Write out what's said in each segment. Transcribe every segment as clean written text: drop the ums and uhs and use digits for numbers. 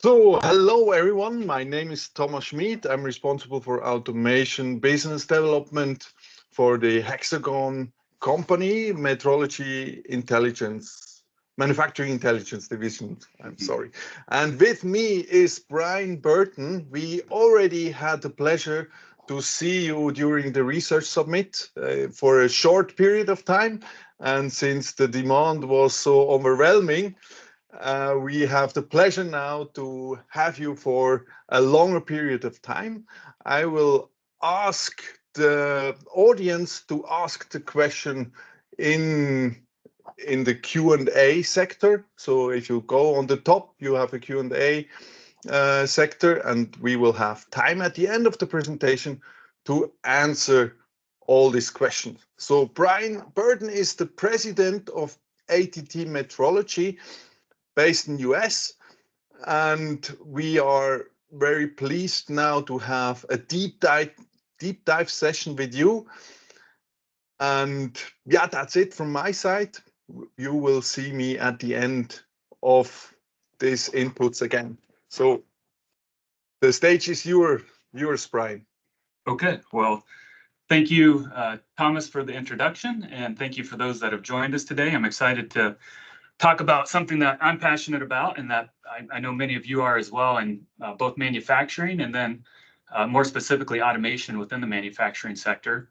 So, hello everyone. My name is Thomas Schmid. I'm responsible for automation business development for the Hexagon company, Metrology Intelligence, Manufacturing Intelligence Division. I'm sorry. And with me is Brian Burton. We already had the pleasure to see you during the research summit for a short period of time. And since the demand was so overwhelming, we have the pleasure now to have you for a longer period of time. I will ask the audience to ask the question in the Q&A sector. So if you go on the top, you have a Q&A sector, and we will have time at the end of the presentation to answer all these questions. So Brian Burton is the president of ATT Metrology, based in US, and we are very pleased now to have a deep dive session with you. And yeah, that's it from my side. You will see me at the end of these inputs again. So the stage is yours, Brian. Okay, well, thank you, Thomas, for the introduction, and thank you for those that have joined us today. I'm excited to talk about something that I'm passionate about, and that I know many of you are as well, in both manufacturing and then more specifically automation within the manufacturing sector.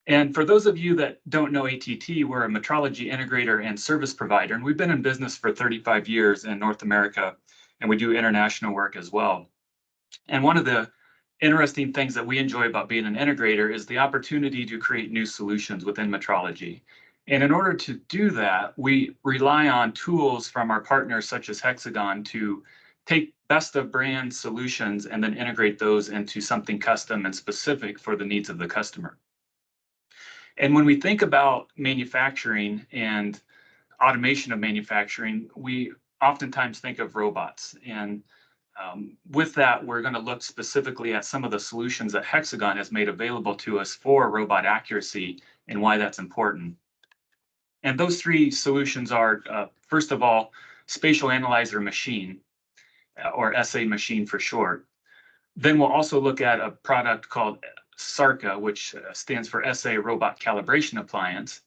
And for those of you that don't know ATT, we're a metrology integrator and service provider, and we've been in business for 35 years in North America, and we do international work as well. And one of the interesting things that we enjoy about being an integrator is the opportunity to create new solutions within metrology. And in order to do that, we rely on tools from our partners such as Hexagon to take best of brand solutions and then integrate those into something custom and specific for the needs of the customer. And when we think about manufacturing and automation of manufacturing, we oftentimes think of robots. And with that, we're going to look specifically at some of the solutions that Hexagon has made available to us for robot accuracy and why that's important. And those three solutions are, first of all, spatial analyzer machine, or SA machine for short. Then we'll also look at a product called SARCA, which stands for SA Robot Calibration Appliance.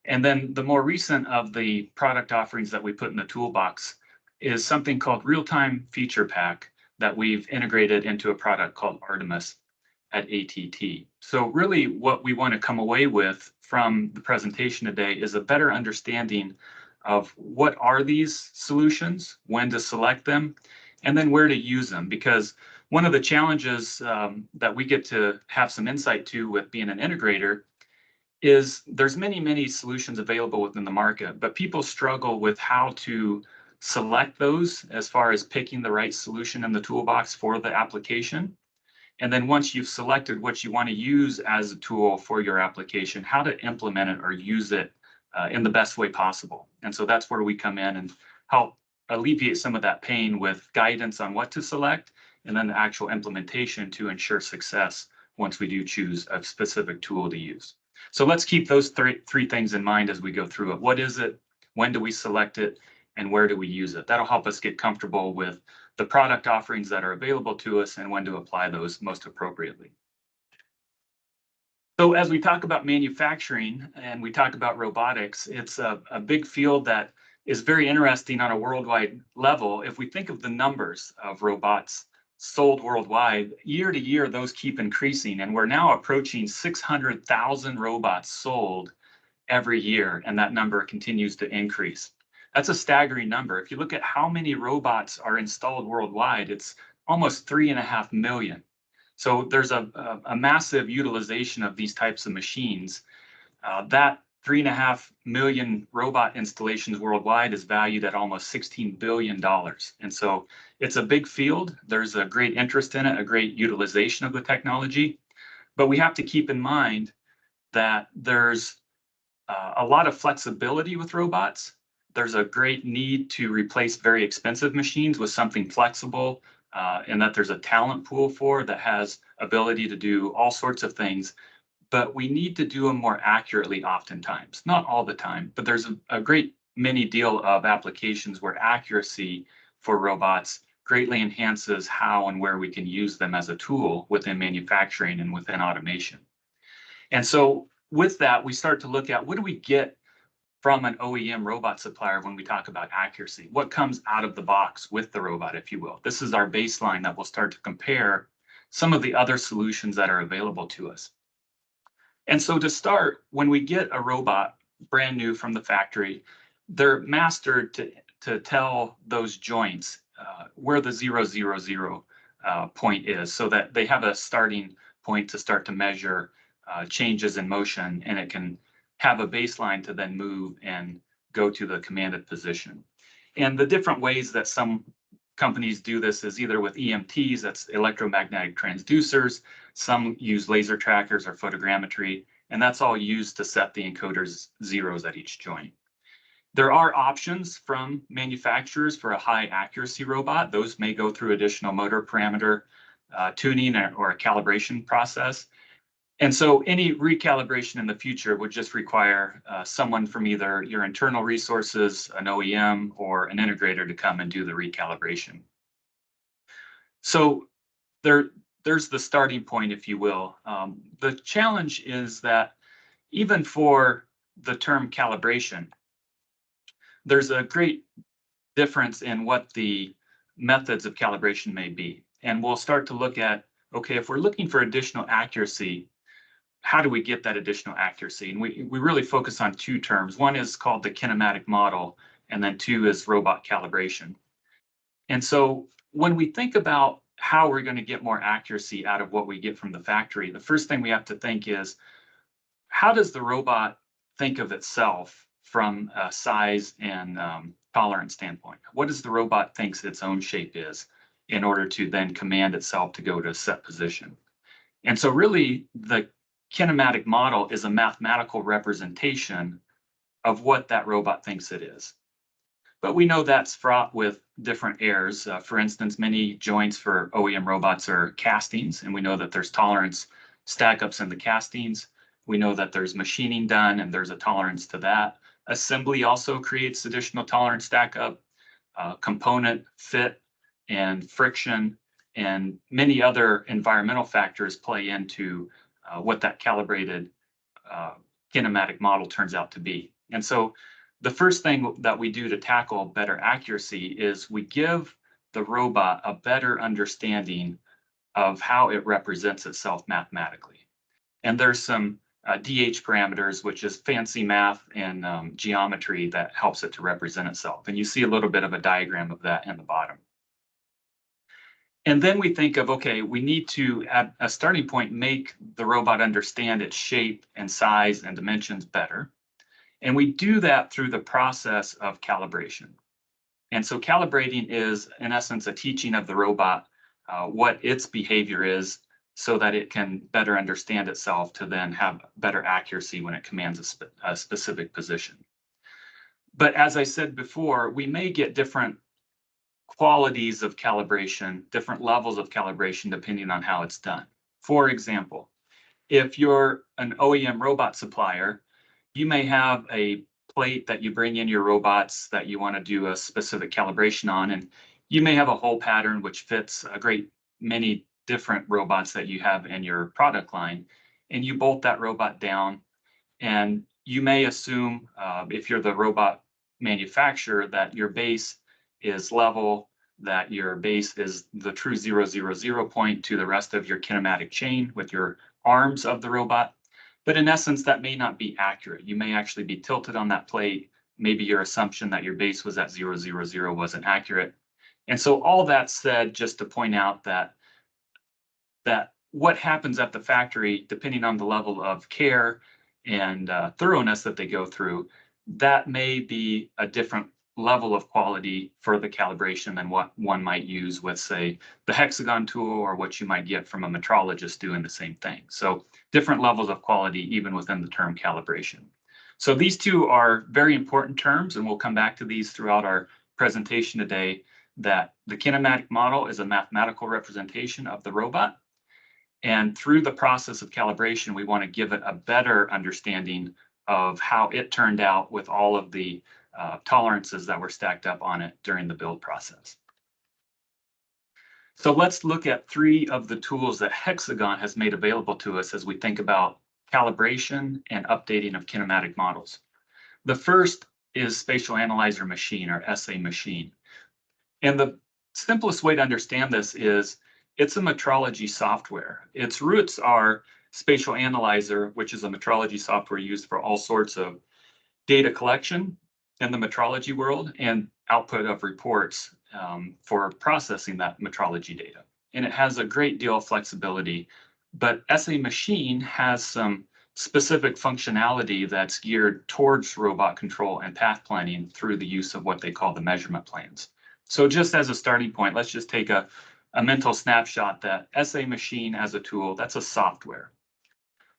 And then the more recent of the product offerings that we put in the toolbox is something called Real-Time Feature Pack that we've integrated into a product called Artemis at ATT. So really what we want to come away with from the presentation today is a better understanding of what are these solutions, when to select them, and then where to use them. Because one of the challenges that we get to have some insight to with being an integrator is there's many solutions available within the market, but people struggle with how to select those as far as picking the right solution in the toolbox for the application. And then once you've selected what you want to use as a tool for your application, how to implement it or use it in the best way possible. And so that's where we come in and help alleviate some of that pain with guidance on what to select and then the actual implementation to ensure success once we do choose a specific tool to use. So let's keep those three things in mind as we go through it. What is it? When do we select it? And where do we use it? That'll help us get comfortable with the product offerings that are available to us and when to apply those most appropriately. So as we talk about manufacturing and we talk about robotics, it's a big field that is very interesting on a worldwide level. If we think of the numbers of robots sold worldwide, year to year, those keep increasing. And we're now approaching 600,000 robots sold every year, and that number continues to increase. That's a staggering number. If you look at how many robots are installed worldwide, it's almost 3.5 million. So there's a massive utilization of these types of machines. That 3.5 million robot installations worldwide is valued at almost $16 billion. And so it's a big field. There's a great interest in it, a great utilization of the technology. But we have to keep in mind that there's a lot of flexibility with robots. There's a great need to replace very expensive machines with something flexible, and that there's a talent pool for that has ability to do all sorts of things. But we need to do them more accurately oftentimes, not all the time, but there's a great many deal of applications where accuracy for robots greatly enhances how and where we can use them as a tool within manufacturing and within automation. And so with that, we start to look at what do we get from an OEM robot supplier when we talk about accuracy? What comes out of the box with the robot, if you will? This is our baseline that we'll start to compare some of the other solutions that are available to us. And so to start, when we get a robot brand new from the factory, they're mastered to tell those joints where the 000 point is, so that they have a starting point to start to measure changes in motion, and it can have a baseline to then move and go to the commanded position. And the different ways that some companies do this is either with EMTs, that's electromagnetic transducers, some use laser trackers or photogrammetry, and that's all used to set the encoder's zeros at each joint. There are options from manufacturers for a high accuracy robot. Those may go through additional motor parameter tuning or a calibration process. And so any recalibration in the future would just require someone from either your internal resources, an OEM, or an integrator to come and do the recalibration. So there's the starting point, if you will. The challenge is that even for the term calibration, there's a great difference in what the methods of calibration may be. And we'll start to look at, okay, if we're looking for additional accuracy, how do we get that additional accuracy? And we really focus on two terms. One is called the kinematic model, and then two is robot calibration. And so when we think about how we're going to get more accuracy out of what we get from the factory, the first thing we have to think is, how does the robot think of itself from a size and tolerance standpoint? What does the robot thinks its own shape is in order to then command itself to go to a set position? And so really the kinematic model is a mathematical representation of what that robot thinks it is. But we know that's fraught with different errors. For instance, many joints for OEM robots are castings, and we know that there's tolerance stack-ups in the castings. We know that there's machining done, and there's a tolerance to that. Assembly also creates additional tolerance stack-up, component fit and friction, and many other environmental factors play into what that calibrated kinematic model turns out to be. And so the first thing that we do to tackle better accuracy is we give the robot a better understanding of how it represents itself mathematically. And there's some DH parameters, which is fancy math and geometry that helps it to represent itself. And you see a little bit of a diagram of that in the bottom. And then we think of, okay, we need to, at a starting point, make the robot understand its shape and size and dimensions better. And we do that through the process of calibration. And so calibrating is, in essence, a teaching of the robot what its behavior is so that it can better understand itself to then have better accuracy when it commands a specific position. But as I said before, we may get different qualities of calibration, different levels of calibration, depending on how it's done. For example, if you're an OEM robot supplier, you may have a plate that you bring in your robots that you want to do a specific calibration on, and you may have a hole pattern which fits a great many different robots that you have in your product line, and you bolt that robot down, and you may assume, if you're the robot manufacturer, that your base is level, that your base is the true 000 point to the rest of your kinematic chain with your arms of the robot. But in essence, that may not be accurate. You may actually be tilted on that plate. Maybe your assumption that your base was at 000 wasn't accurate. And so all that said, just to point out that what happens at the factory, depending on the level of care and thoroughness that they go through, that may be a different level of quality for the calibration than what one might use with, say, the Hexagon tool, or what you might get from a metrologist doing the same thing. So different levels of quality even within the term calibration. So these two are very important terms, and we'll come back to these throughout our presentation today, that the kinematic model is a mathematical representation of the robot. And through the process of calibration, we want to give it a better understanding of how it turned out with all of the tolerances that were stacked up on it during the build process. So let's look at 3 of the tools that Hexagon has made available to us as we think about calibration and updating of kinematic models. The first is Spatial Analyzer Machine, or SA Machine. And the simplest way to understand this is it's a metrology software. Its roots are Spatial Analyzer, which is a metrology software used for all sorts of data collection in the metrology world and output of reports for processing that metrology data. And it has a great deal of flexibility, but SA Machine has some specific functionality that's geared towards robot control and path planning through the use of what they call the measurement plans. So just as a starting point, let's just take a mental snapshot that SA Machine as a tool, that's a software.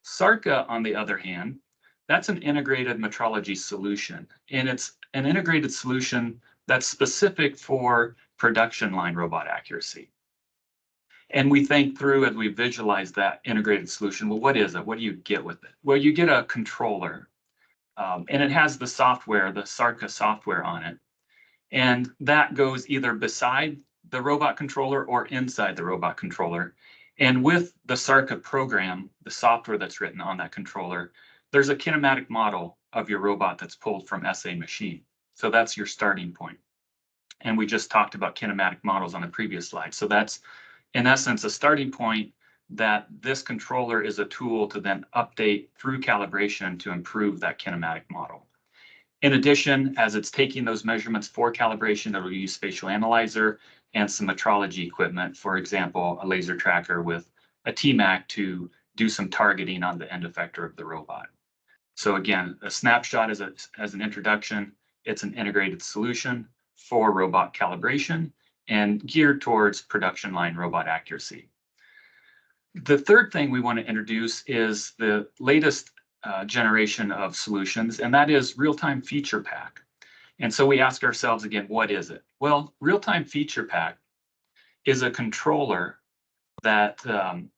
SARCA, on the other hand, that's an integrated metrology solution, and it's an integrated solution that's specific for production line robot accuracy. And we think through as we visualize that integrated solution, well, what is it? What do you get with it? Well, you get a controller, and it has the software, the SARCA software on it. And that goes either beside the robot controller or inside the robot controller. And with the SARCA program, the software that's written on that controller, there's a kinematic model of your robot that's pulled from SA Machine. So that's your starting point. And we just talked about kinematic models on the previous slide. So that's, in essence, a starting point that this controller is a tool to then update through calibration to improve that kinematic model. In addition, as it's taking those measurements for calibration, it'll use Spatial Analyzer and some metrology equipment, for example, a laser tracker with a TMAC to do some targeting on the end effector of the robot. So again, a snapshot as an introduction, it's an integrated solution for robot calibration and geared towards production line robot accuracy. The third thing we want to introduce is the latest generation of solutions, and that is real-time feature pack. And so we ask ourselves again, what is it? Well, real-time feature pack is a controller that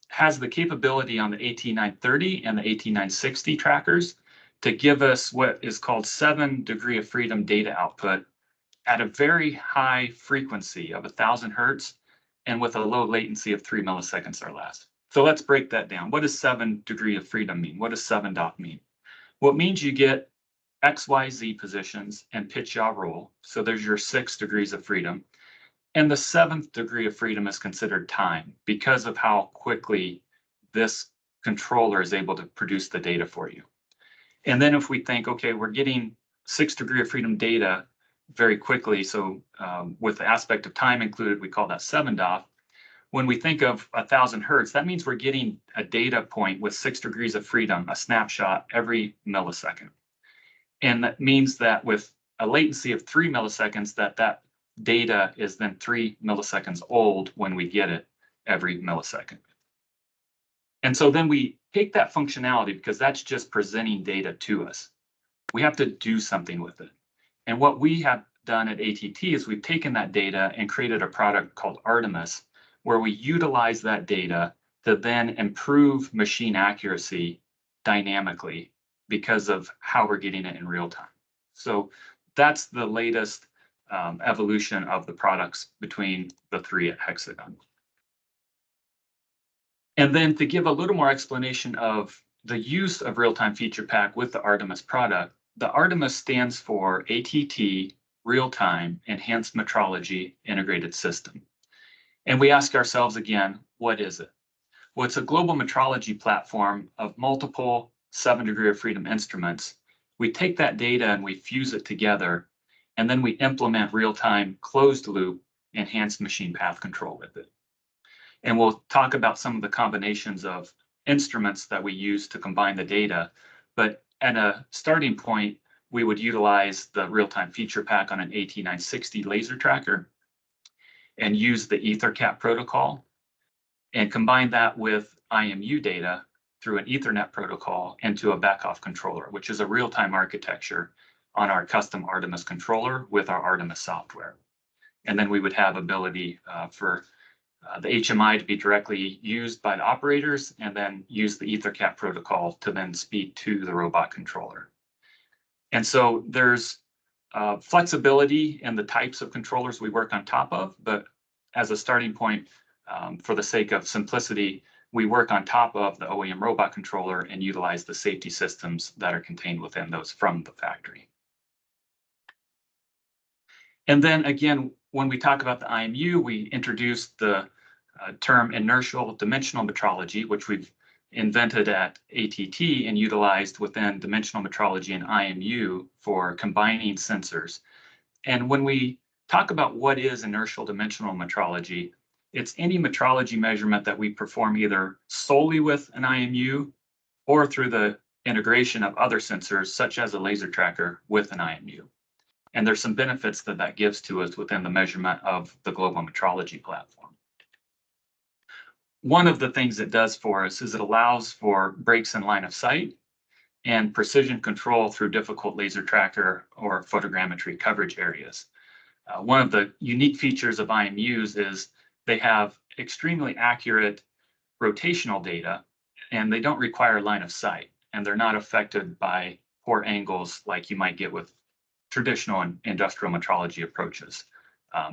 has the capability on the AT930 and the AT960 trackers to give us what is called 7 degree of freedom data output at a very high frequency of 1,000 hertz and with a low latency of 3 milliseconds or less. So let's break that down. What does 7 degree of freedom mean? What does 7 dot mean? Well, it means you get X, Y, Z positions and pitch, yaw, roll. So there's your 6 degrees of freedom. And the 7th degree of freedom is considered time because of how quickly this controller is able to produce the data for you. And then if we think, okay, we're getting 6 degree of freedom data very quickly. So with the aspect of time included, we call that 7 DOF. When we think of 1,000 hertz, that means we're getting a data point with 6 degrees of freedom, a snapshot every millisecond. And that means that with a latency of 3 milliseconds, that data is then 3 milliseconds old when we get it every millisecond. And so then we take that functionality because that's just presenting data to us. We have to do something with it. And what we have done at ATT is we've taken that data and created a product called Artemis, where we utilize that data to then improve machine accuracy dynamically because of how we're getting it in real time. So that's the latest evolution of the products between the 3 at Hexagon. And then to give a little more explanation of the use of real-time feature pack with the Artemis product, the Artemis stands for ATT Real-Time Enhanced Metrology Integrated System. And we ask ourselves again, what is it? Well, it's a global metrology platform of multiple 7 degree of freedom instruments. We take that data and we fuse it together, and then we implement real-time closed loop enhanced machine path control with it. And we'll talk about some of the combinations of instruments that we use to combine the data. But at a starting point, we would utilize the real-time feature pack on an AT960 laser tracker and use the EtherCAT protocol and combine that with IMU data through an Ethernet protocol into a back-off controller, which is a real-time architecture on our custom Artemis controller with our Artemis software. And then we would have ability for the HMI to be directly used by the operators and then use the EtherCAT protocol to then speak to the robot controller. And so there's flexibility in the types of controllers we work on top of, but as a starting point, for the sake of simplicity, we work on top of the OEM robot controller and utilize the safety systems that are contained within those from the factory. And then again, when we talk about the IMU, we introduced the term inertial dimensional metrology, which we've invented at ATT and utilized within dimensional metrology and IMU for combining sensors. And when we talk about what is inertial dimensional metrology, it's any metrology measurement that we perform either solely with an IMU or through the integration of other sensors, such as a laser tracker with an IMU. And there's some benefits that that gives to us within the measurement of the global metrology platform. One of the things it does for us is it allows for breaks in line of sight and precision control through difficult laser tracker or photogrammetry coverage areas. One of the unique features of IMUs is they have extremely accurate rotational data, and they don't require line of sight, and they're not affected by poor angles like you might get with traditional industrial metrology approaches,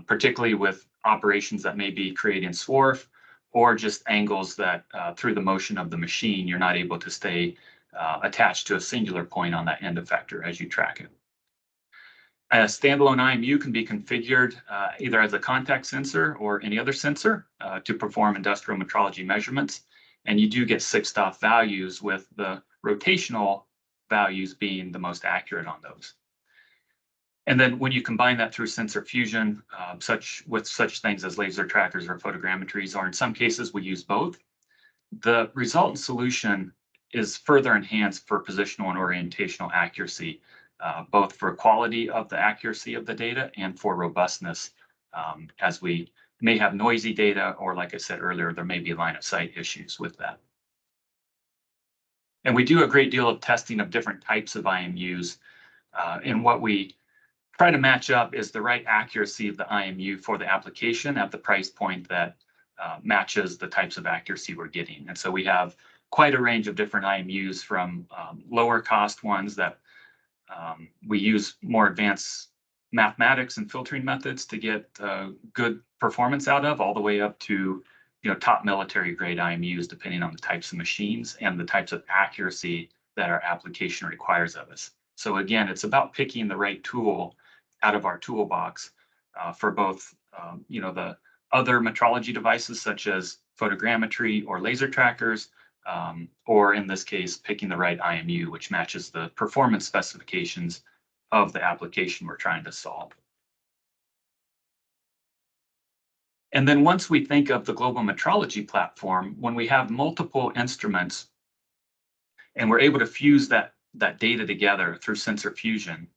particularly with operations that may be creating swarf or just angles that through the motion of the machine, you're not able to stay attached to a singular point on that end effector as you track it. A standalone IMU can be configured either as a contact sensor or any other sensor to perform industrial metrology measurements. And you do get 6-stop values, with the rotational values being the most accurate on those. And then when you combine that through sensor fusion, with such things as laser trackers or photogrammetries, or in some cases we use both, the resultant solution is further enhanced for positional and orientational accuracy, both for quality of the accuracy of the data and for robustness, as we may have noisy data, or like I said earlier, there may be line of sight issues with that. And we do a great deal of testing of different types of IMUs, and what we try to match up is the right accuracy of the IMU for the application at the price point that matches the types of accuracy we're getting. And so we have quite a range of different IMUs, from lower cost ones that we use more advanced mathematics and filtering methods to get good performance out of, all the way up to top military grade IMUs, depending on the types of machines and the types of accuracy that our application requires of us. So again, it's about picking the right tool out of our toolbox for both the other metrology devices such as photogrammetry or laser trackers, or in this case, picking the right IMU, which matches the performance specifications of the application we're trying to solve. And then once we think of the global metrology platform, when we have multiple instruments and we're able to fuse that data together through sensor fusion,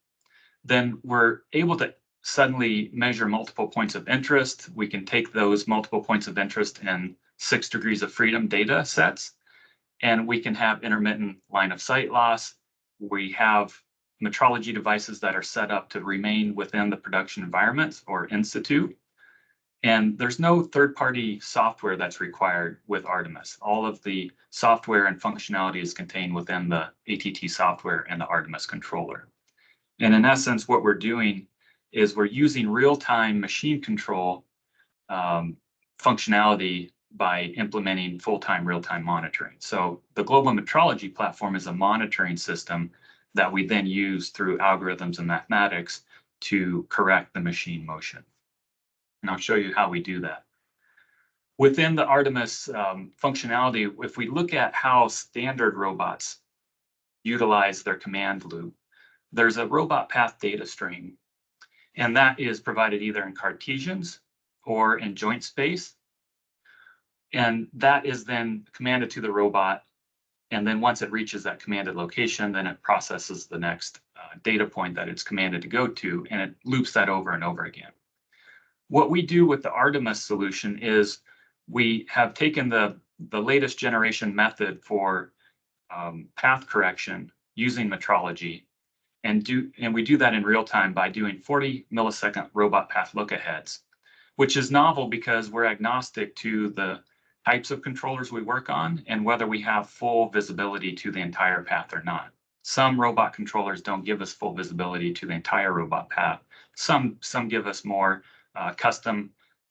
then we're able to suddenly measure multiple points of interest. We can take those multiple points of interest in 6 degrees of freedom data sets, and we can have intermittent line of sight loss. We have metrology devices that are set up to remain within the production environment or institute. And there's no third-party software that's required with Artemis. All of the software and functionality is contained within the ATT software and the Artemis controller. And in essence, what we're doing is we're using real-time machine control functionality by implementing full-time real-time monitoring. So the global metrology platform is a monitoring system that we then use through algorithms and mathematics to correct the machine motion. And I'll show you how we do that. Within the Artemis functionality, if we look at how standard robots utilize their command loop, there's a robot path data stream, and that is provided either in Cartesians or in joint space. And that is then commanded to the robot. And then once it reaches that commanded location, then it processes the next data point that it's commanded to go to, and it loops that over and over again. What we do with the Artemis solution is we have taken the latest generation method for path correction using metrology, and we do that in real time by doing 40 millisecond robot path look-aheads, which is novel because we're agnostic to the types of controllers we work on and whether we have full visibility to the entire path or not. Some robot controllers don't give us full visibility to the entire robot path. Some give us more custom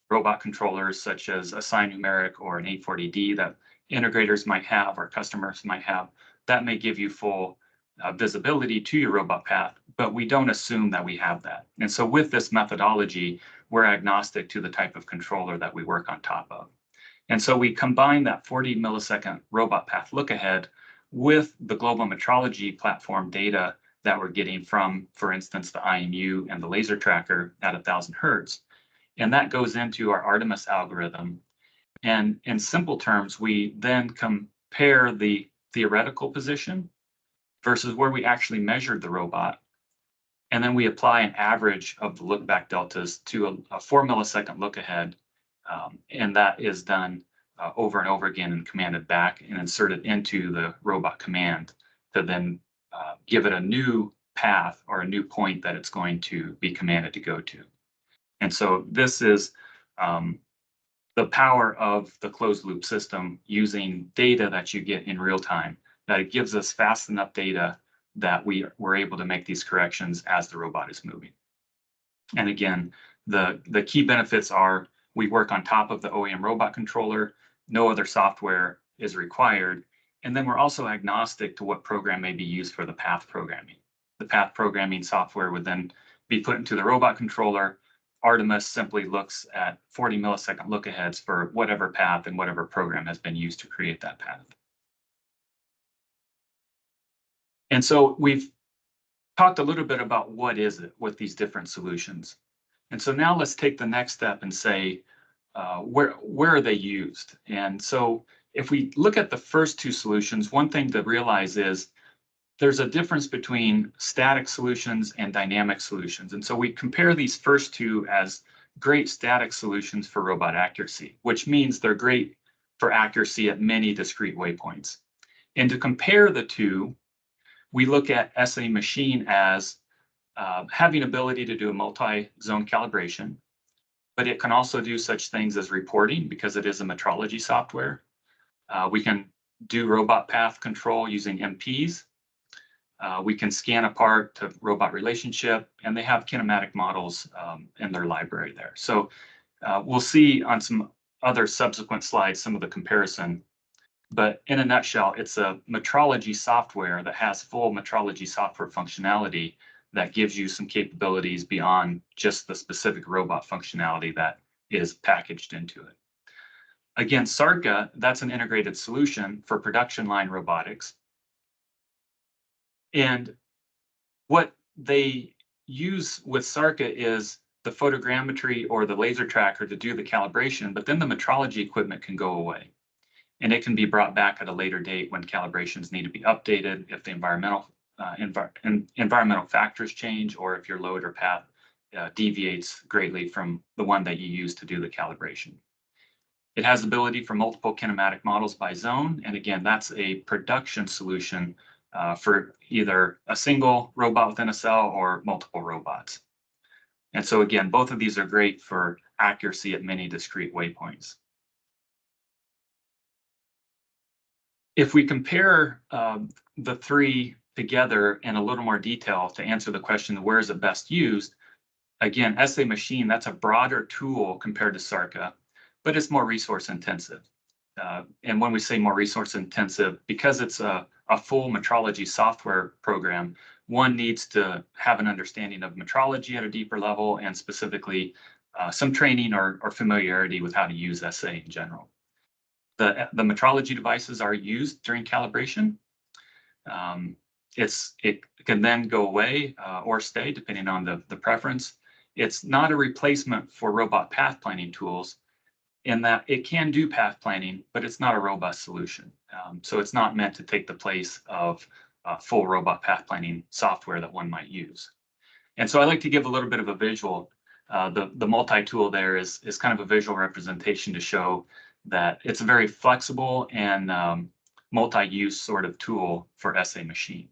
robot controllers such as a SiNumeric or an 840D that integrators might have or customers might have, that may give you full visibility to your robot path, but we don't assume that we have that. And so with this methodology, we're agnostic to the type of controller that we work on top of. And so we combine that 40 millisecond robot path look ahead with the global metrology platform data that we're getting from, for instance, the IMU and the laser tracker at 1,000 hertz. And that goes into our Artemis algorithm. And in simple terms, we then compare the theoretical position versus where we actually measured the robot. And then we apply an average of the look back deltas to a 4 millisecond look ahead. And that is done over and over again and commanded back and inserted into the robot command to then give it a new path or a new point that it's going to be commanded to go to. And so this is the power of the closed loop system using data that you get in real time, that it gives us fast enough data that we're able to make these corrections as the robot is moving. And again, the key benefits are we work on top of the OEM robot controller, no other software is required, and then we're also agnostic to what program may be used for the path programming. The path programming software would then be put into the robot controller. Artemis simply looks at 40 millisecond look aheads for whatever path and whatever program has been used to create that path. And so we've talked a little bit about what is it with these different solutions. And so now let's take the next step and say, where are they used? And so if we look at the first two solutions, one thing to realize is there's a difference between static solutions and dynamic solutions. And so we compare these first two as great static solutions for robot accuracy, which means they're great for accuracy at many discrete waypoints. And to compare the two, we look at SA Machine as having ability to do a multi-zone calibration, but it can also do such things as reporting because it is a metrology software. We can do robot path control using MPs. We can scan a part to robot relationship, and they have kinematic models in their library there. So we'll see on some other subsequent slides some of the comparison. But in a nutshell, it's a metrology software that has full metrology software functionality that gives you some capabilities beyond just the specific robot functionality that is packaged into it. Again, SARCA, that's an integrated solution for production line robotics. And what they use with SARCA is the photogrammetry or the laser tracker to do the calibration, but then the metrology equipment can go away. And it can be brought back at a later date when calibrations need to be updated, if the environmental factors change, or if your load or path deviates greatly from the one that you use to do the calibration. It has ability for multiple kinematic models by zone. And again, that's a production solution for either a single robot within a cell or multiple robots. And so again, both of these are great for accuracy at many discrete waypoints. If we compare the three together in a little more detail to answer the question, where is it best used? Again, SA Machine, that's a broader tool compared to SARCA, but it's more resource intensive. And when we say more resource intensive, because it's a full metrology software program, one needs to have an understanding of metrology at a deeper level and specifically some training or familiarity with how to use SA in general. The metrology devices are used during calibration. It can then go away or stay depending on the preference. It's not a replacement for robot path planning tools in that it can do path planning, but it's not a robust solution. So it's not meant to take the place of full robot path planning software that one might use. And so I like to give a little bit of a visual. The multi-tool there is kind of a visual representation to show that it's a very flexible and multi-use sort of tool for SA Machine.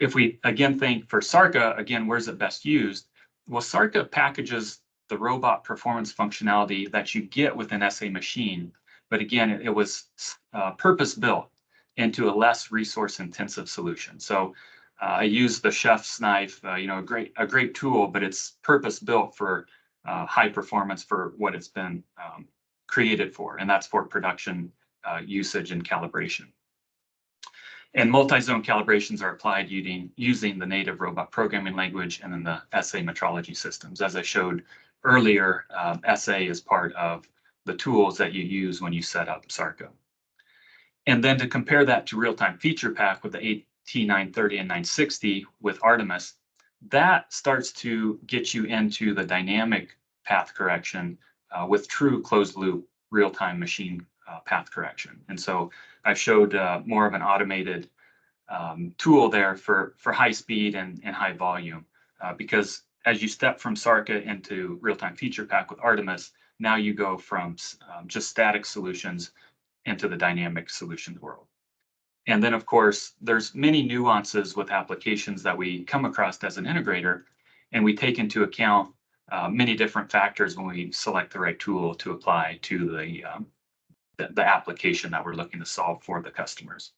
If we again think for SARCA, again, where's it best used? Well, SARCA packages the robot performance functionality that you get within SA Machine, but again, it was purpose-built into a less resource-intensive solution. So I use the chef's knife, a great tool, but it's purpose-built for high performance for what it's been created for, and that's for production usage and calibration. And multi-zone calibrations are applied using the native robot programming language and then the SA metrology systems. As I showed earlier, SA is part of the tools that you use when you set up SARCA. And then to compare that to real-time feature pack with the AT930 and 960 with Artemis, that starts to get you into the dynamic path correction with true closed loop real-time machine path correction. And so I showed more of an automated tool there for high speed and high volume, because as you step from SARCA into real-time feature pack with Artemis, now you go from just static solutions into the dynamic solutions world. And then, of course, there's many nuances with applications that we come across as an integrator, and we take into account many different factors when we select the right tool to apply to the application that we're looking to solve for the customers.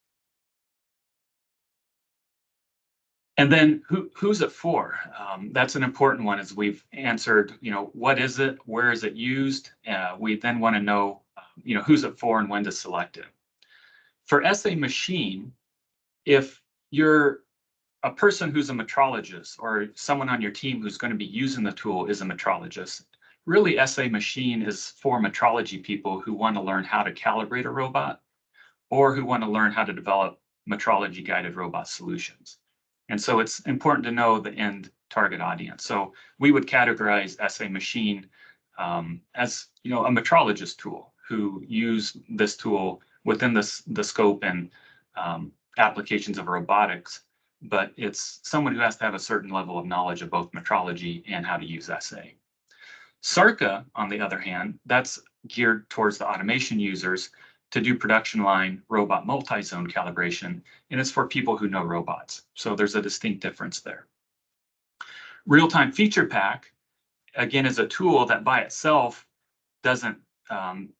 And then who's it for? That's an important one, as we've answered, what is it? Where is it used? We then want to know, who's it for and when to select it. For SA machine, if you're a person who's a metrologist or someone on your team who's going to be using the tool is a metrologist, really SA machine is for metrology people who want to learn how to calibrate a robot or who want to learn how to develop metrology guided robot solutions. And so it's important to know the end target audience. So we would categorize SA machine as a metrologist tool who use this tool within the scope and applications of robotics, but it's someone who has to have a certain level of knowledge of both metrology and how to use SA. SARCA, on the other hand, that's geared towards the automation users to do production line robot multi-zone calibration, and it's for people who know robots. So there's a distinct difference there. Real-time feature pack, again, is a tool that by itself doesn't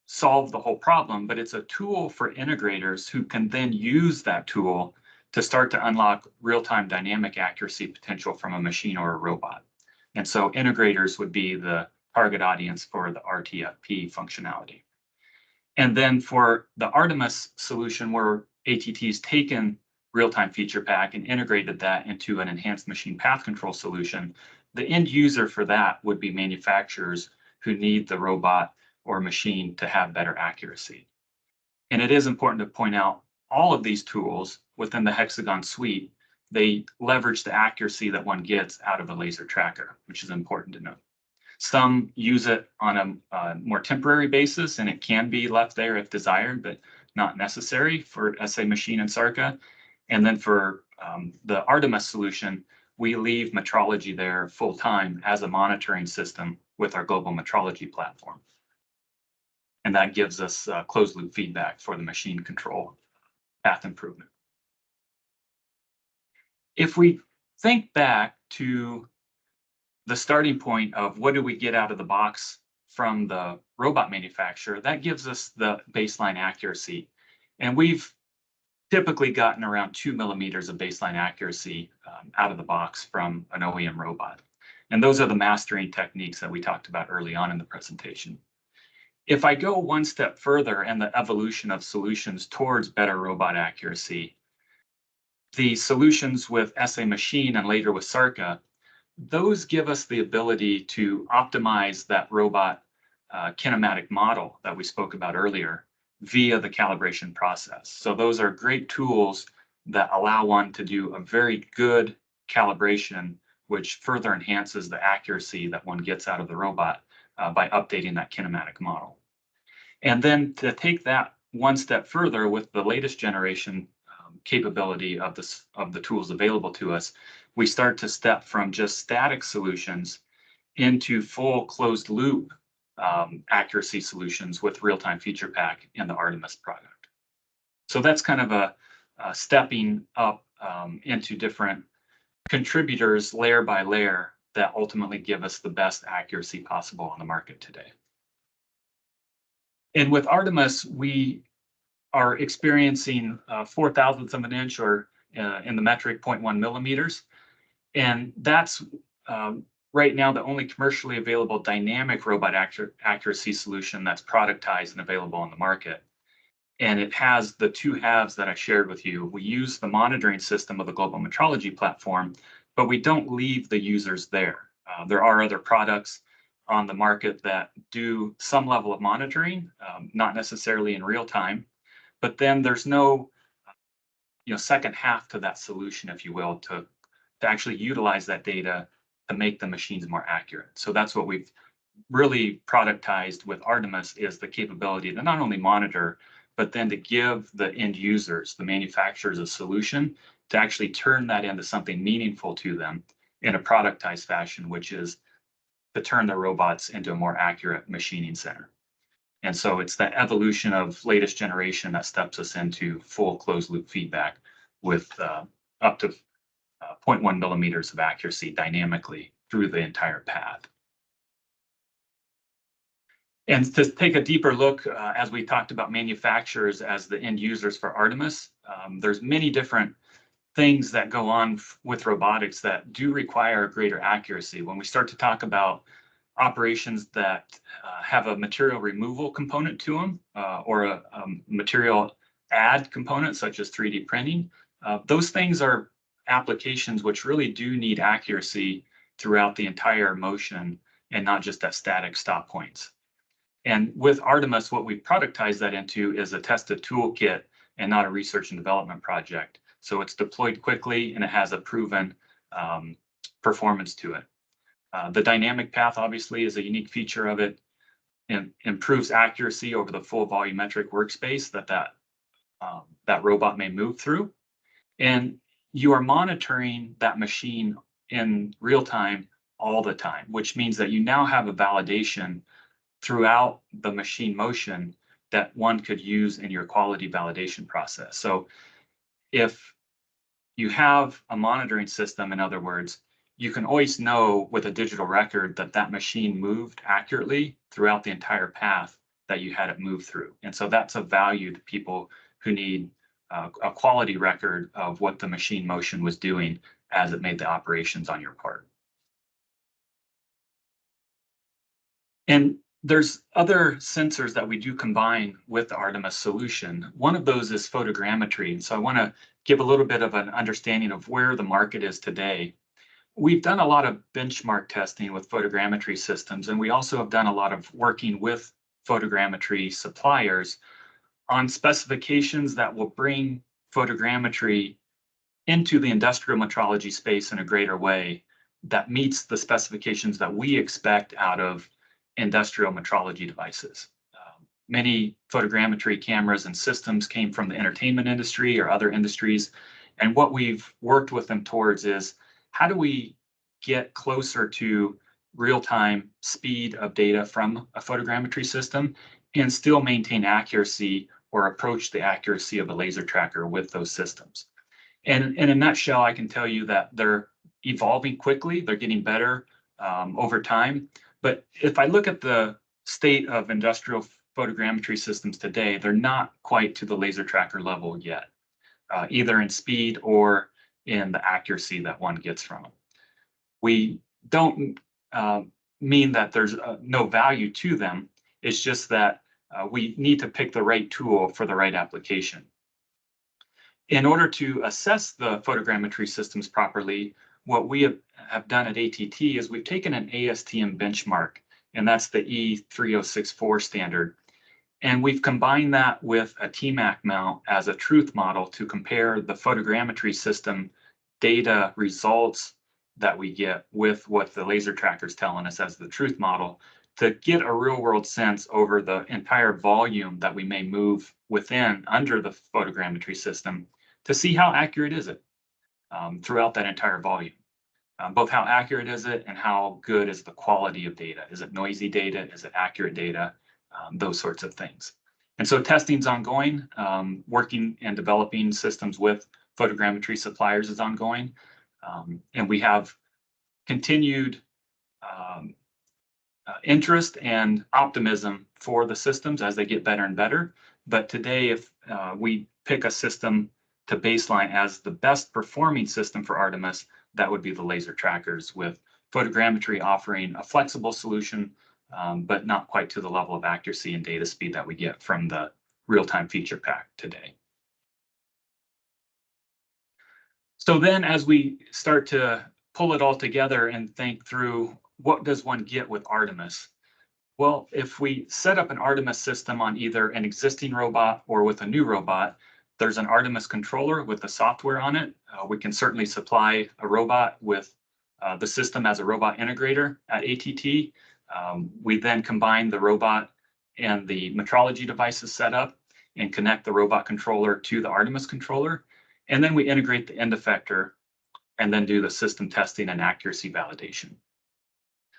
solve the whole problem, but it's a tool for integrators who can then use that tool to start to unlock real-time dynamic accuracy potential from a machine or a robot. And so integrators would be the target audience for the RTFP functionality. And then for the Artemis solution, where ATT's taken real-time feature pack and integrated that into an enhanced machine path control solution, the end user for that would be manufacturers who need the robot or machine to have better accuracy. And it is important to point out all of these tools within the Hexagon suite, they leverage the accuracy that one gets out of a laser tracker, which is important to note. Some use it on a more temporary basis, and it can be left there if desired, but not necessary for SA machine and SARCA. And then for the Artemis solution, we leave metrology there full time as a monitoring system with our global metrology platform. And that gives us closed loop feedback for the machine control path improvement. If we think back to the starting point of what do we get out of the box from the robot manufacturer, that gives us the baseline accuracy. And we've typically gotten around 2 millimeters of baseline accuracy out of the box from an OEM robot. And those are the mastering techniques that we talked about early on in the presentation. If I go one step further and the evolution of solutions towards better robot accuracy, the solutions with SA machine and later with SARCA, those give us the ability to optimize that robot kinematic model that we spoke about earlier via the calibration process. So those are great tools that allow one to do a very good calibration, which further enhances the accuracy that one gets out of the robot by updating that kinematic model. And then to take that one step further with the latest generation capability of the tools available to us, we start to step from just static solutions into full closed loop accuracy solutions with real-time feature pack in the Artemis product. So that's kind of a stepping up into different contributors layer by layer that ultimately give us the best accuracy possible on the market today. And with Artemis, we are experiencing 0.004 of an inch or in the metric 0.1 millimeters. And that's right now the only commercially available dynamic robot accuracy solution that's productized and available on the market. And it has the two halves that I shared with you. We use the monitoring system of the global metrology platform, but we don't leave the users there. There are other products on the market that do some level of monitoring, not necessarily in real time, but then there's no second half to that solution, if you will, to actually utilize that data to make the machines more accurate. So that's what we've really productized with Artemis, is the capability to not only monitor, but then to give the end users, the manufacturers, a solution to actually turn that into something meaningful to them in a productized fashion, which is to turn the robots into a more accurate machining center. And so it's the evolution of latest generation that steps us into full closed loop feedback with up to 0.1 millimeters of accuracy dynamically through the entire path. And to take a deeper look, as we talked about manufacturers as the end users for Artemis, there's many different things that go on with robotics that do require greater accuracy. When we start to talk about operations that have a material removal component to them, or a material add component, such as 3D printing, those things are applications which really do need accuracy throughout the entire motion and not just at static stop points. And with Artemis, what we've productized that into is a tested toolkit and not a research and development project. So it's deployed quickly and it has a proven performance to it. The dynamic path obviously is a unique feature of it, and improves accuracy over the full volumetric workspace that robot may move through. And you are monitoring that machine in real time all the time, which means that you now have a validation throughout the machine motion that one could use in your quality validation process. So if you have a monitoring system, in other words, you can always know with a digital record that that machine moved accurately throughout the entire path that you had it move through. And so that's a value to people who need a quality record of what the machine motion was doing as it made the operations on your part. And there's other sensors that we do combine with the Artemis solution. One of those is photogrammetry. And so I want to give a little bit of an understanding of where the market is today. We've done a lot of benchmark testing with photogrammetry systems, and we also have done a lot of working with photogrammetry suppliers on specifications that will bring photogrammetry into the industrial metrology space in a greater way that meets the specifications that we expect out of industrial metrology devices. Many photogrammetry cameras and systems came from the entertainment industry or other industries. And what we've worked with them towards is, how do we get closer to real-time speed of data from a photogrammetry system and still maintain accuracy or approach the accuracy of a laser tracker with those systems? And in a nutshell, I can tell you that they're evolving quickly. They're getting better over time. But if I look at the state of industrial photogrammetry systems today, they're not quite to the laser tracker level yet, either in speed or in the accuracy that one gets from them. We don't mean that there's no value to them. It's just that we need to pick the right tool for the right application. In order to assess the photogrammetry systems properly, what we have done at ATT is we've taken an ASTM benchmark, and that's the E3064 standard. And we've combined that with a TMAC mount as a truth model to compare the photogrammetry system data results that we get with what the laser tracker is telling us as the truth model, to get a real world sense over the entire volume that we may move within under the photogrammetry system, to see how accurate is it throughout that entire volume. Both how accurate is it and how good is the quality of data. Is it noisy data? Is it accurate data? Those sorts of things. And so testing's ongoing. Working and developing systems with photogrammetry suppliers is ongoing. And we have continued interest and optimism for the systems as they get better and better. But today, if we pick a system to baseline as the best performing system for Artemis, that would be the laser trackers with photogrammetry offering a flexible solution, but not quite to the level of accuracy and data speed that we get from the real-time feature pack today. So then as we start to pull it all together and think through what does one get with Artemis? Well, if we set up an Artemis system on either an existing robot or with a new robot, there's an Artemis controller with the software on it. We can certainly supply a robot with the system as a robot integrator at ATT. We then combine the robot and the metrology devices set up and connect the robot controller to the Artemis controller. And then we integrate the end effector and then do the system testing and accuracy validation.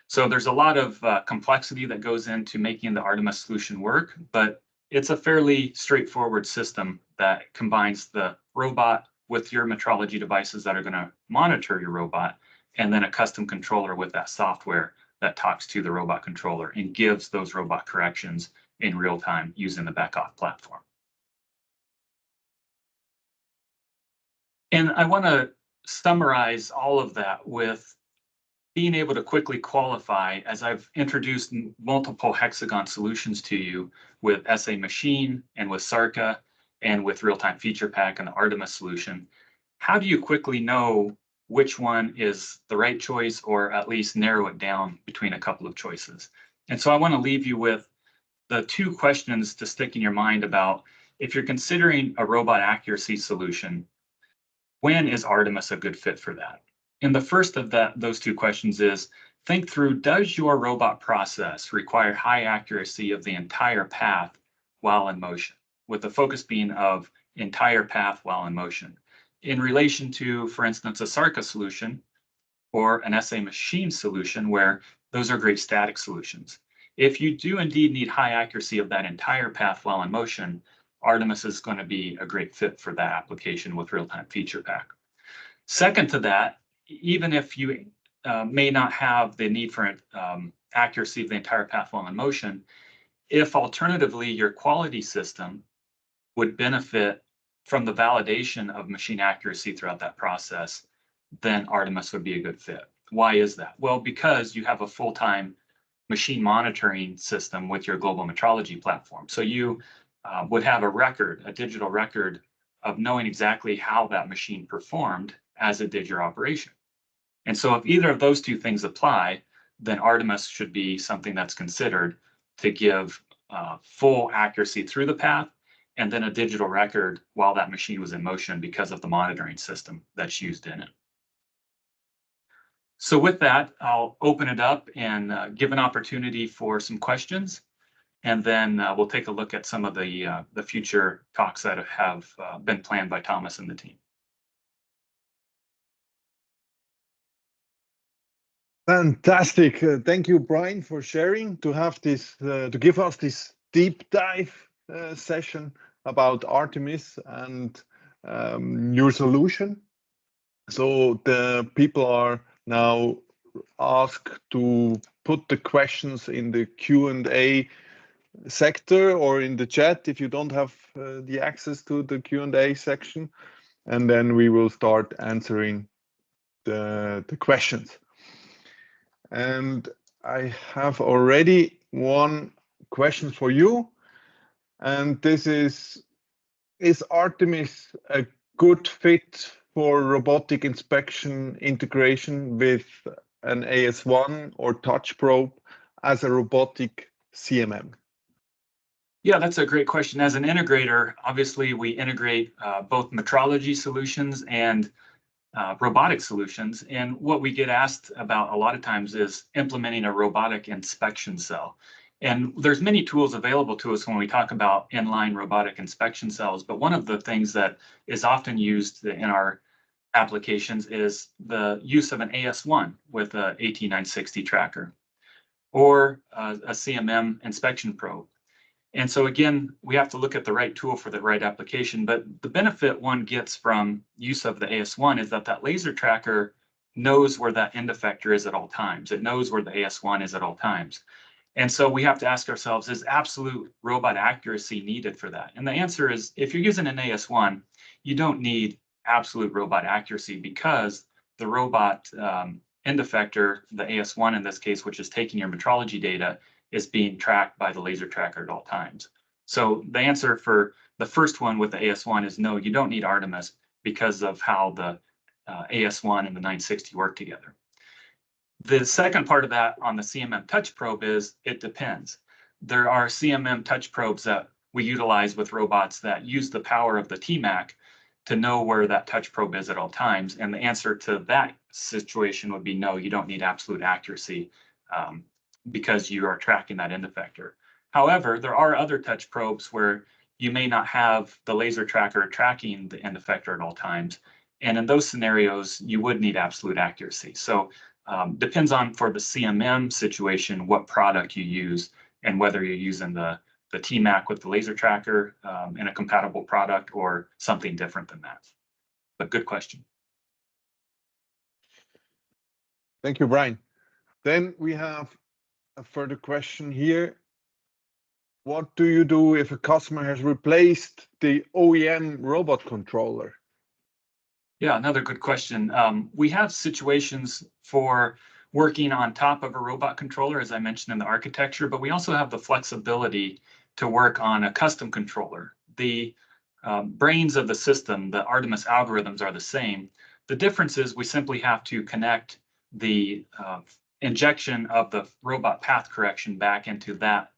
So there's a lot of complexity that goes into making the Artemis solution work, but it's a fairly straightforward system that combines the robot with your metrology devices that are going to monitor your robot, and then a custom controller with that software that talks to the robot controller and gives those robot corrections in real time using the back-off platform. And I want to summarize all of that with being able to quickly qualify, as I've introduced multiple Hexagon solutions to you with SA Machine and with SARCA and with real-time feature pack and the Artemis solution. How do you quickly know which one is the right choice, or at least narrow it down between a couple of choices? And so I want to leave you with the two questions to stick in your mind about if you're considering a robot accuracy solution, when is Artemis a good fit for that? And the first of those two questions is, think through, does your robot process require high accuracy of the entire path while in motion, with the focus being of entire path while in motion, in relation to, for instance, a SARCA solution or an SA Machine solution, where those are great static solutions. If you do indeed need high accuracy of that entire path while in motion, Artemis is going to be a great fit for that application with real-time feature pack. Second to that, even if you may not have the need for accuracy of the entire path while in motion, if alternatively your quality system would benefit from the validation of machine accuracy throughout that process, then Artemis would be a good fit. Why is that? Well, because you have a full-time machine monitoring system with your global metrology platform. So you would have a record, a digital record of knowing exactly how that machine performed as it did your operation. And so if either of those two things apply, then Artemis should be something that's considered to give full accuracy through the path, and then a digital record while that machine was in motion because of the monitoring system that's used in it. So with that, I'll open it up and give an opportunity for some questions, and then we'll take a look at some of the future talks that have been planned by Thomas and the team. Fantastic. Thank you, Brian, for sharing, to have this, to give us this deep dive session about Artemis and your solution. So the people are now asked to put the questions in the Q&A sector or in the chat if you don't have the access to the Q&A section, and then we will start answering the questions. And I have already one question for you, and this is Artemis a good fit for robotic inspection integration with an AS1 or touch probe as a robotic CMM? Yeah, that's a great question. As an integrator, obviously we integrate both metrology solutions and robotic solutions. And what we get asked about a lot of times is implementing a robotic inspection cell. And there's many tools available to us when we talk about inline robotic inspection cells. But one of the things that is often used in our applications is the use of an AS1 with a AT960 tracker or a CMM inspection probe. And so again, we have to look at the right tool for the right application. But the benefit one gets from use of the AS1 is that that laser tracker knows where that end effector is at all times. It knows where the AS1 is at all times. And so we have to ask ourselves, is absolute robot accuracy needed for that? And the answer is, if you're using an AS1, you don't need absolute robot accuracy, because the robot end effector, the AS1 in this case, which is taking your metrology data, is being tracked by the laser tracker at all times. So the answer for the first one with the AS1 is no, you don't need Artemis because of how the AS1 and the 960 work together. The second part of that on the CMM touch probe is it depends. There are CMM touch probes that we utilize with robots that use the power of the TMAC to know where that touch probe is at all times. And the answer to that situation would be no, you don't need absolute accuracy because you are tracking that end effector. However, there are other touch probes where you may not have the laser tracker tracking the end effector at all times. And in those scenarios, you would need absolute accuracy. So depends on, for the CMM situation, what product you use and whether you're using the TMAC with the laser tracker in a compatible product or something different than that. But good question. Thank you, Brian. Then we have a further question here. What do you do if a customer has replaced the OEM robot controller? Yeah, another good question. We have situations for working on top of a robot controller, as I mentioned in the architecture, but we also have the flexibility to work on a custom controller. The brains of the system, the Artemis algorithms, are the same. The difference is we simply have to connect the injection of the robot path correction back into that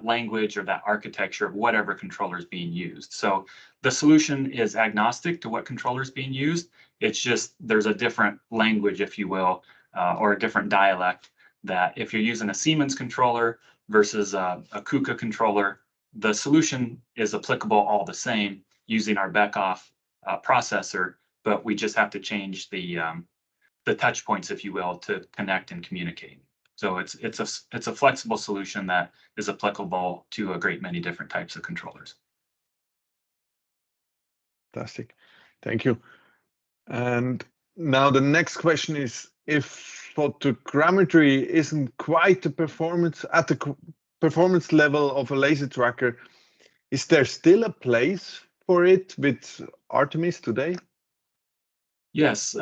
language or that architecture of whatever controller is being used. So the solution is agnostic to what controller is being used. It's just there's a different language, if you will, or a different dialect, that if you're using a Siemens controller versus a KUKA controller, the solution is applicable all the same using our Beckhoff processor, but we just have to change the touch points, if you will, to connect and communicate. So it's a flexible solution that is applicable to a great many different types of controllers. Fantastic, thank you. And now the next question is, if photogrammetry isn't quite the performance at the performance level of a laser tracker, is there still a place for it with Artemis today? Yes,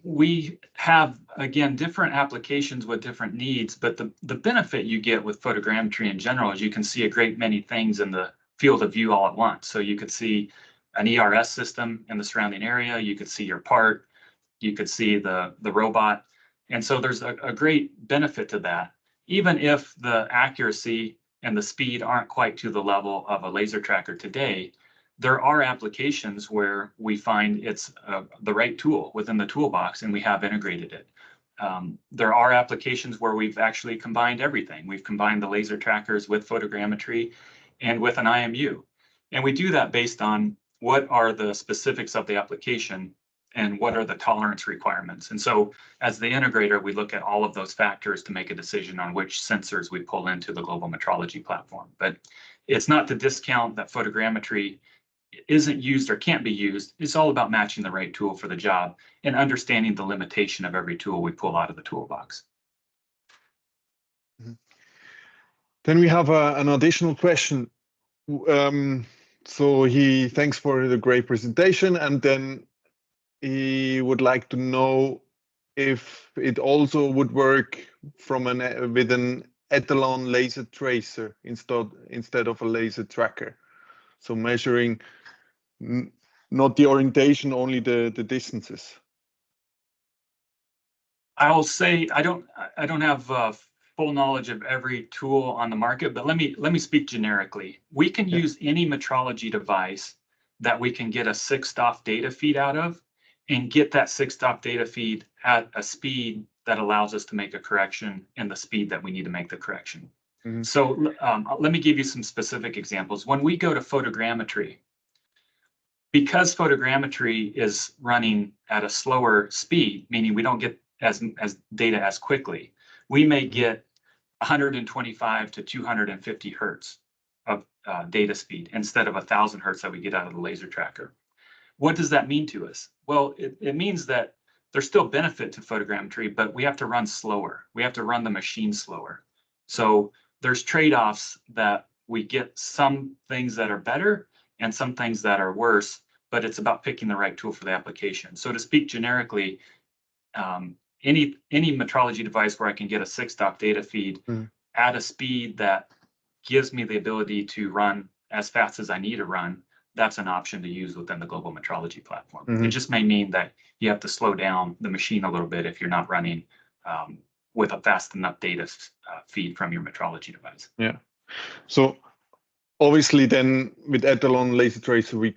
we have, again, different applications with different needs, but the benefit you get with photogrammetry in general is you can see a great many things in the field of view all at once. So you could see an ERS system in the surrounding area, you could see your part, you could see the robot. And so there's a great benefit to that. Even if the accuracy and the speed aren't quite to the level of a laser tracker today, there are applications where we find it's the right tool within the toolbox, and we have integrated it. There are applications where we've actually combined everything. We've combined the laser trackers with photogrammetry and with an IMU. And we do that based on what are the specifics of the application and what are the tolerance requirements. And so as the integrator, we look at all of those factors to make a decision on which sensors we pull into the global metrology platform. But it's not to discount that photogrammetry isn't used or can't be used. It's all about matching the right tool for the job and understanding the limitation of every tool we pull out of the toolbox. Then we have an additional question. So he thanks for the great presentation, and then he would like to know if it also would work with an Ettalon laser tracer instead of a laser tracker. So measuring not the orientation, only the distances. I will say I don't have full knowledge of every tool on the market, but let me speak generically. We can use any metrology device that we can get a 6-stop data feed out of, and get that 6-stop data feed at a speed that allows us to make a correction in the speed that we need to make the correction. Mm-hmm. So let me give you some specific examples. When we go to photogrammetry, because photogrammetry is running at a slower speed, meaning we don't get as data as quickly, we may get 125 to 250 hertz of data speed instead of 1,000 hertz that we get out of the laser tracker. What does that mean to us? Well, it means that there's still benefit to photogrammetry, but we have to run slower. We have to run the machine slower. So there's trade-offs that we get some things that are better and some things that are worse, but it's about picking the right tool for the application. So to speak generically, any metrology device where I can get a 6-stop data feed at a speed that gives me the ability to run as fast as I need to run, that's an option to use within the global metrology platform. It just may mean that you have to slow down the machine a little bit if you're not running with a fast enough data feed from your metrology device. Yeah. So obviously then with Etalon laser tracer, we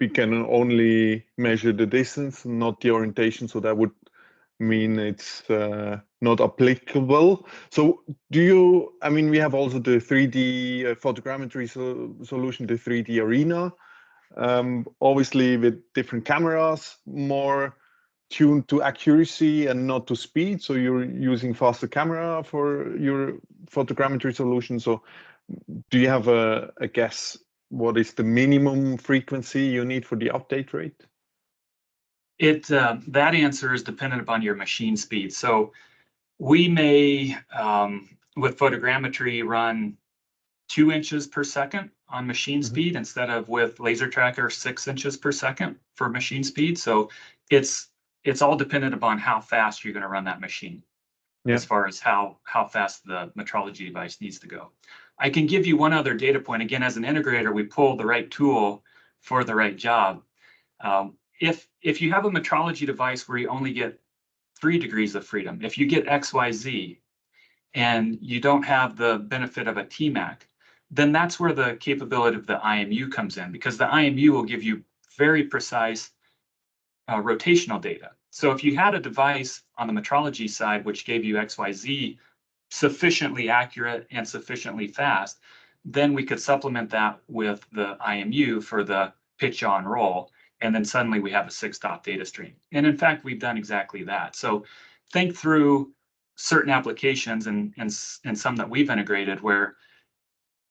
can only measure the distance, not the orientation. So that would mean it's not applicable. So I mean, we have also the 3D photogrammetry solution, the 3D arena, obviously with different cameras, more tuned to accuracy and not to speed. So you're using faster camera for your photogrammetry solution. So do you have a guess what is the minimum frequency you need for the update rate? That answer is dependent upon your machine speed. So we may, with photogrammetry, run 2 inches per second on machine speed instead of with laser tracker 6 inches per second for machine speed. So it's all dependent upon how fast you're going to run that machine, as far as how fast the metrology device needs to go. I can give you one other data point. Again, as an integrator, we pull the right tool for the right job. If you have a metrology device where you only get 3 degrees of freedom, if you get XYZ and you don't have the benefit of a TMAC, then that's where the capability of the IMU comes in, because the IMU will give you very precise rotational data. So if you had a device on the metrology side which gave you XYZ sufficiently accurate and sufficiently fast, then we could supplement that with the IMU for the pitch yaw and roll, and then suddenly we have a 6-stop data stream. And in fact, we've done exactly that. So think through certain applications and some that we've integrated where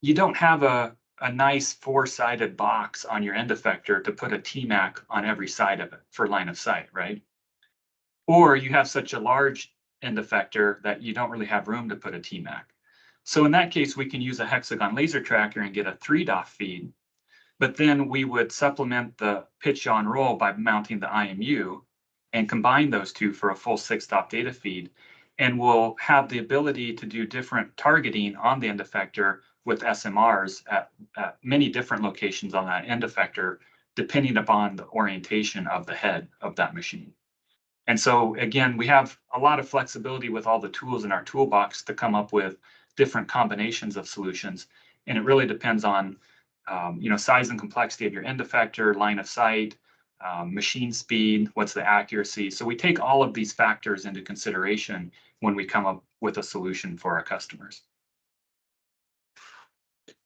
you don't have a nice 4-sided box on your end effector to put a TMAC on every side of it for line of sight, right? Or you have such a large end effector that you don't really have room to put a TMAC. So in that case, we can use a Hexagon laser tracker and get a 3-DOF feed, but then we would supplement the pitch yaw and roll by mounting the IMU and combine those two for a full 6-stop data feed. And we'll have the ability to do different targeting on the end effector with SMRs at many different locations on that end effector, depending upon the orientation of the head of that machine. And so again, we have a lot of flexibility with all the tools in our toolbox to come up with different combinations of solutions. And it really depends on size and complexity of your end effector, line of sight, machine speed, what's the accuracy. So we take all of these factors into consideration when we come up with a solution for our customers.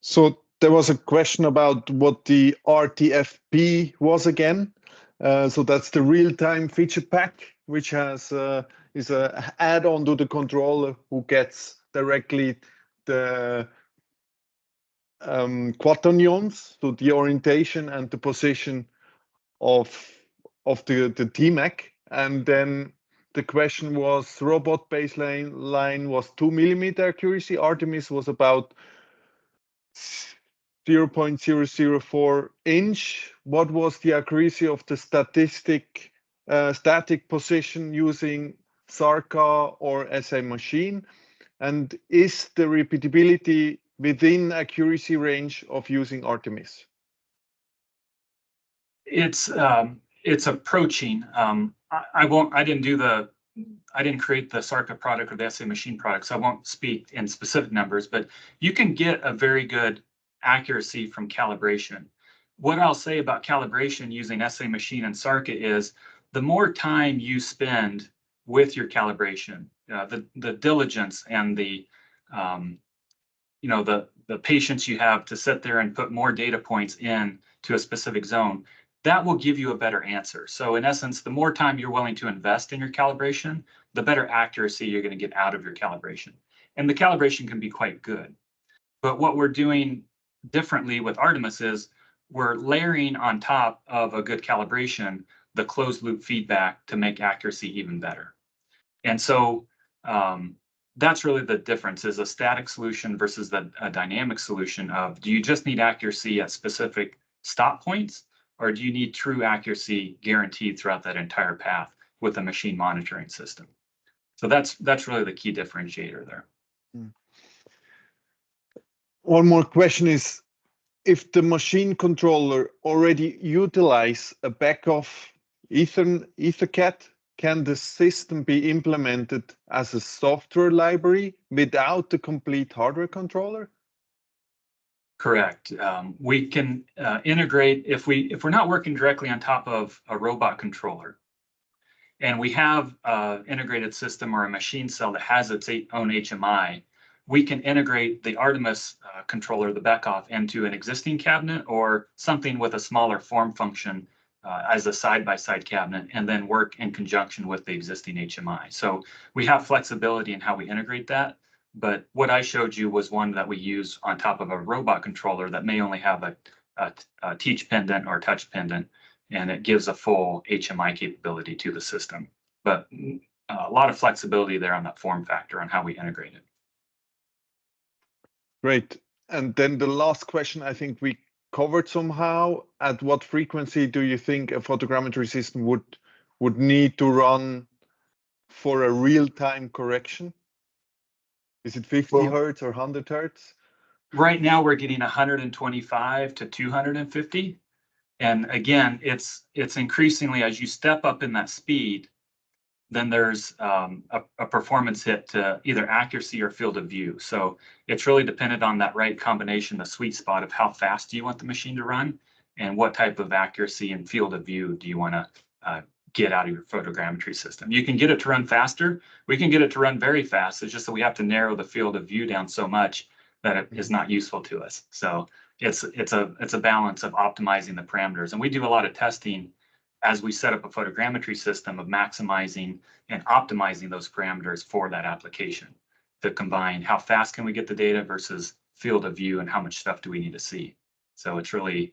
So there was a question about what the RTFP was again. So that's the real-time feature pack, which is an add-on to the controller who gets directly the quaternions, so the orientation and the position of the TMAC. And then the question was, robot baseline was 2 millimeter accuracy. Artemis was about 0.004 inch. What was the accuracy of the static position using SARCA or SA machine? And is the repeatability within accuracy range of using Artemis? It's approaching. I didn't create the SARCA product or the SA machine product, so I won't speak in specific numbers, but you can get a very good accuracy from calibration. What I'll say about calibration using SA machine and SARCA is the more time you spend with your calibration, the diligence and the patience you have to sit there and put more data points in to a specific zone, that will give you a better answer. So in essence, the more time you're willing to invest in your calibration, the better accuracy you're going to get out of your calibration. And the calibration can be quite good. But what we're doing differently with Artemis is we're layering on top of a good calibration the closed loop feedback to make accuracy even better. And so that's really the difference, is a static solution versus a dynamic solution of, do you just need accuracy at specific stop points, or do you need true accuracy guaranteed throughout that entire path with a machine monitoring system? So that's really the key differentiator there. One more question is, if the machine controller already utilize a back-off EtherCAT, can the system be implemented as a software library without the complete hardware controller? Correct. We can integrate if we're not working directly on top of a robot controller, and we have an integrated system or a machine cell that has its own HMI. We can integrate the Artemis controller, the back-off, into an existing cabinet or something with a smaller form function as a side-by-side cabinet, and then work in conjunction with the existing HMI. So we have flexibility in how we integrate that. But what I showed you was one that we use on top of a robot controller that may only have a teach pendant or touch pendant, and it gives a full HMI capability to the system. But a lot of flexibility there on that form factor on how we integrate it. Great. And then the last question, I think we covered somehow. At what frequency do you think a photogrammetry system would need to run for a real-time correction? Is it 50 hertz or 100 hertz? Right now we're getting 125 to 250. And again, it's increasingly, as you step up in that speed, then there's a performance hit to either accuracy or field of view. So it's really dependent on that right combination, the sweet spot of how fast do you want the machine to run, and what type of accuracy and field of view do you want to get out of your photogrammetry system. You can get it to run faster. We can get it to run very fast. It's just that we have to narrow the field of view down so much that it is not useful to us. So it's a balance of optimizing the parameters. And we do a lot of testing as we set up a photogrammetry system of maximizing and optimizing those parameters for that application to combine how fast can we get the data versus field of view and how much stuff do we need to see. So it's really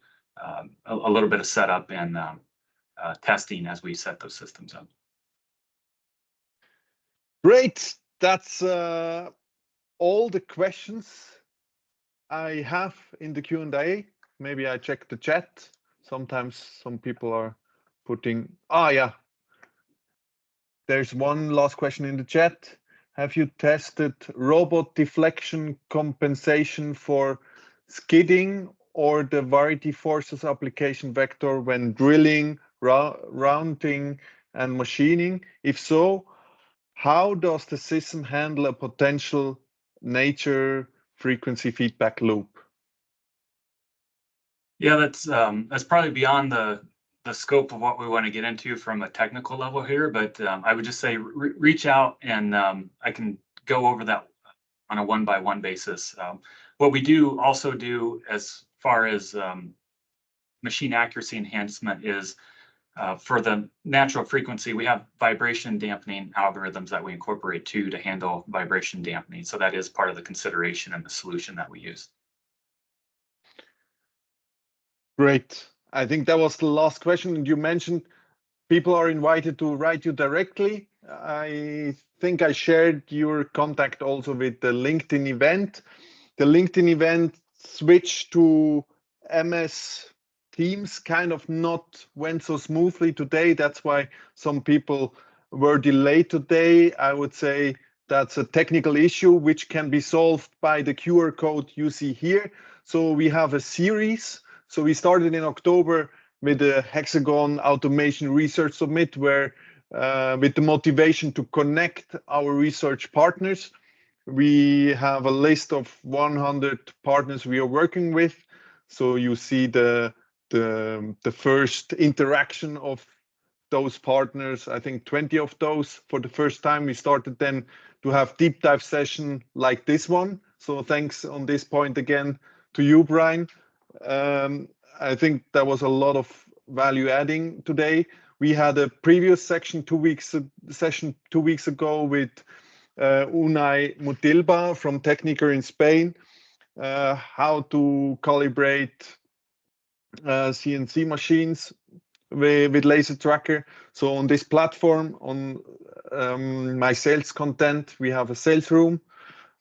a little bit of setup and testing as we set those systems up. Great. That's all the questions I have in the Q&A. Maybe I check the chat. Sometimes some people are putting, yeah. There's one last question in the chat. Have you tested robot deflection compensation for skidding or the variety forces application vector when drilling, rounding, and machining? If so, how does the system handle a potential nature frequency feedback loop? Yeah, that's probably beyond the scope of what we want to get into from a technical level here, but I would just say reach out and I can go over that on a one-by-one basis. What we do also do as far as machine accuracy enhancement is for the natural frequency, we have vibration dampening algorithms that we incorporate to handle vibration dampening. So that is part of the consideration and the solution that we use. Great. I think that was the last question. You mentioned people are invited to write you directly. I think I shared your contact also with the LinkedIn event. The LinkedIn event switched to MS Teams, kind of not went so smoothly today. That's why some people were delayed today. I would say that's a technical issue which can be solved by the QR code you see here. So we have a series. So we started in October with the Hexagon Automation Research Summit, where with the motivation to connect our research partners. We have a list of 100 partners we are working with. So you see the first interaction of those partners, I think 20 of those for the first time. We started then to have deep dive session like this one. So thanks on this point again to you, Brian. I think that was a lot of value adding today. We had a previous session 2 weeks ago with Unai Mutilba from Techniker in Spain, how to calibrate CNC machines with laser tracker. So on this platform, on my sales content, we have a sales room,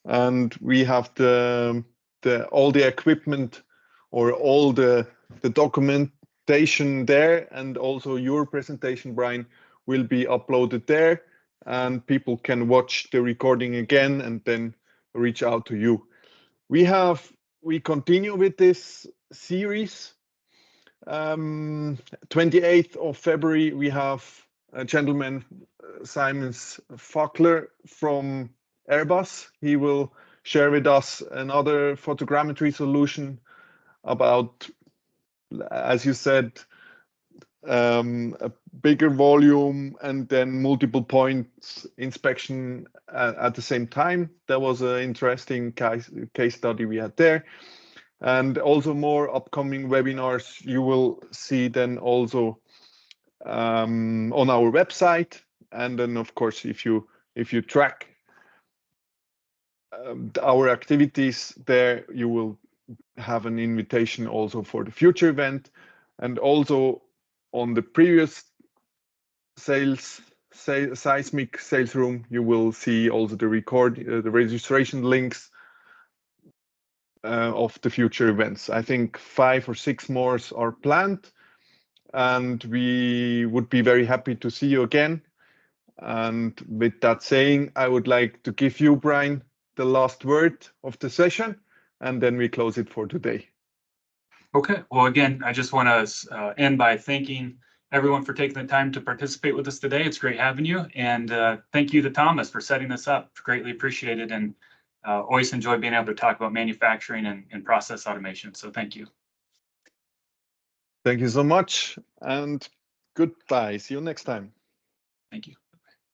and we have all the equipment or all the documentation there, and also your presentation, Brian, will be uploaded there. and people can watch the recording again and then reach out to you. We continue with this series. 28th of February, we have a gentleman, Simon Fackler from Airbus. He will share with us another photogrammetry solution about, as you said, a bigger volume and then multiple points inspection at the same time. That was an interesting case study we had there. And also more upcoming webinars you will see then also on our website. And then of course, if you track our activities there, you will have an invitation also for the future event. And also on the previous seismic sales room, you will see also the registration links of the future events. I think 5 or 6 more are planned, and we would be very happy to see you again. And with that saying, I would like to give you, Brian, the last word of the session, and then we close it for today. Okay, well, again, I just want to end by thanking everyone for taking the time to participate with us today. It's great having you. And thank you to Thomas for setting this up. Greatly appreciated, and always enjoy being able to talk about manufacturing and process automation. So thank you. Thank you so much, and goodbye. See you next time. Thank you.